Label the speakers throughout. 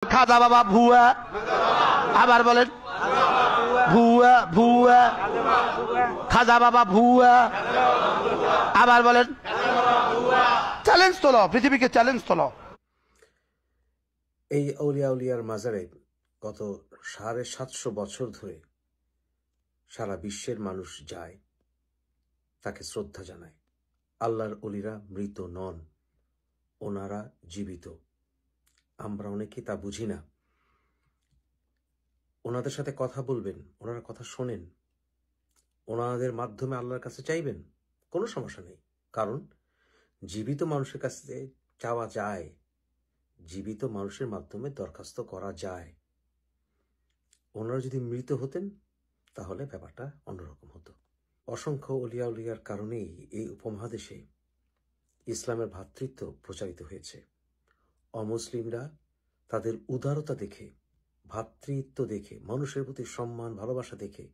Speaker 1: খাজা বাবা ভুয়া, আবার বলেন ভুয়া ভুয়া, খাজা বাবা ভুয়া, আবার বলেন চ্যালেঞ্জ তোলো, পৃথিবীকে চ্যালেঞ্জ তোলো।
Speaker 2: এই আউলিয়া উলিয়ার মাজারে গত ৭৫০ বছর ধরে সারা বিশ্বের মানুষ যায়, তাকে শ্রদ্ধা জানায়। আল্লাহর অলিরা মৃত নন, ওনারা জীবিত। আমরা অনেকে তা বুঝি না। ওনাদের সাথে কথা বলবেন, ওনারা কথা শোনেন, ওনাদের মাধ্যমে আল্লাহর কাছে চাইবেন, কোনো সমস্যা নেই। কারণ জীবিত মানুষের কাছে চাওয়া যায়, জীবিত মানুষের মাধ্যমে দরখাস্ত করা যায়। ওনারা যদি মৃত হতেন তাহলে ব্যাপারটা অন্যরকম হতো। অসংখ্য অলিয়া উলিয়ার কারণেই এই উপমহাদেশে ইসলামের ভ্রাতৃত্ব প্রচারিত হয়েছে। অমুসলিমরা তাদের উদারতা দেখে, ভ্রাতৃত্ব দেখে, মানুষের প্রতি সম্মান ভালোবাসা দেখে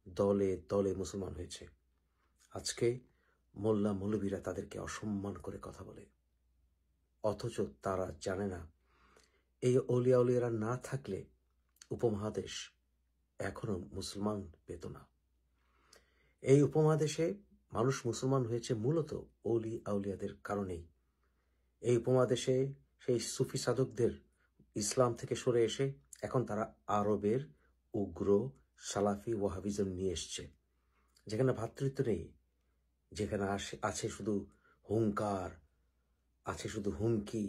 Speaker 2: দলে দলে মুসলমান হয়েছে। আজকে মোল্লা মৌলবীরা তাদেরকে অসম্মান করে কথা বলে, অথচ তারা জানে না এই অলিয়া উলিয়ারা না থাকলে উপমহাদেশ এখনো মুসলমান পেত না। এই উপমহাদেশে মানুষ মুসলমান হয়েছে মূলত অলি আউলিয়াদের কারণেই। এই উপমহাদেশে সেই সুফি সাধকদের ইসলাম থেকে সরে এসে এখন তারা আরবের উগ্র সালাফি ওয়াহাবিজম নিয়ে এসছে, যেখানে ভ্রাতৃত্ব নেই, যেখানে আছে শুধু হুঙ্কার, আছে শুধু হুমকি,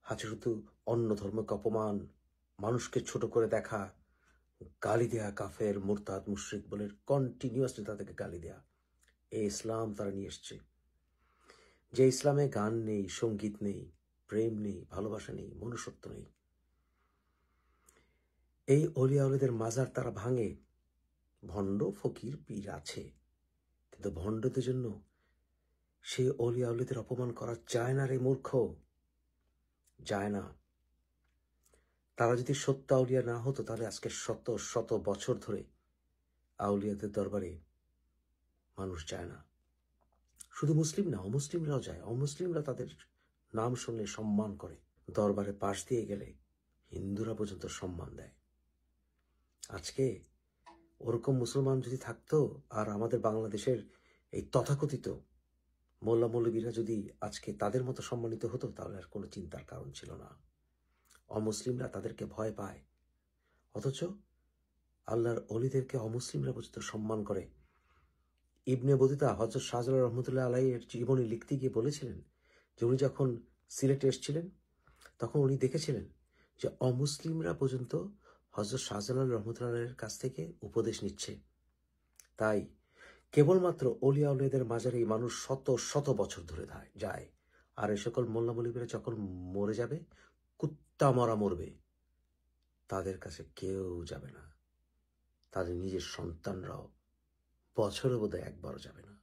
Speaker 2: আছে শুধু অন্য ধর্মকে অপমান, মানুষকে ছোট করে দেখা, গালি দেয়া, কাফের মুরতাদ মুশরিক বলে কন্টিনিউয়াসলি তাদেরকে গালি দেয়া। এই ইসলাম তারা নিয়ে এসছে, যে ইসলামে গান নেই, সঙ্গীত নেই, প্রেম নেই, ভালোবাসা নেই, মনুষ্যত্ব নেই। এই অলিয়া উলিয়াদের মাজার তারা ভাঙে। ভণ্ড ফকির পীর আছে, কিন্তু ভণ্ডদের জন্য সেই অলিয়া উলিয়াদের অপমান করা যায় না রে মূর্খ, যায় না। তারা যদি সত্য আউলিয়া না হতো তাহলে আজকে শত শত বছর ধরে আউলিয়াদের দরবারে মানুষ যায় না। শুধু মুসলিম না, অমুসলিমরাও যায়। অমুসলিমরা তাদের নাম শুনলে সম্মান করে, দরবারে পাশ দিয়ে গেলে হিন্দুরা পর্যন্ত সম্মান দেয়। আজকে ওরকম মুসলমান যদি থাকতো, আর আমাদের বাংলাদেশের এই তথাকথিত মোল্লা মৌলবীরা যদি আজকে তাদের মতো সম্মানিত হতো, তাহলে আর কোনো চিন্তার কারণ ছিল না। অমুসলিমরা তাদেরকে ভয় পায়, অথচ আল্লাহর অলিদেরকে অমুসলিমরা পর্যন্ত সম্মান করে। ইবনে বতুতা হযরত শাহজালাল রহমতুল্লাহ আলাইহির জীবনী লিখতে গিয়ে বলেছিলেন যে উনি যখন সিলেটে এসেছিলেন তখন উনি দেখেছিলেন যে অমুসলিমরা পর্যন্ত হযরত শাহজালাল রহমতুল্লাহ আলাইহির কাছ থেকে উপদেশ নিচ্ছে। তাই কেবলমাত্র অলিয়া উলিয়াদের মাজারেই মানুষ শত শত বছর ধরে যায়। আর এই সকল মোল্লা মৌলবীরা যখন মরে যাবে, কুত্তা মরা মরবে, তাদের কাছে কেউ যাবে না। তাদের নিজের সন্তানরাও বছরে বোধহয় একবারও যাবে না।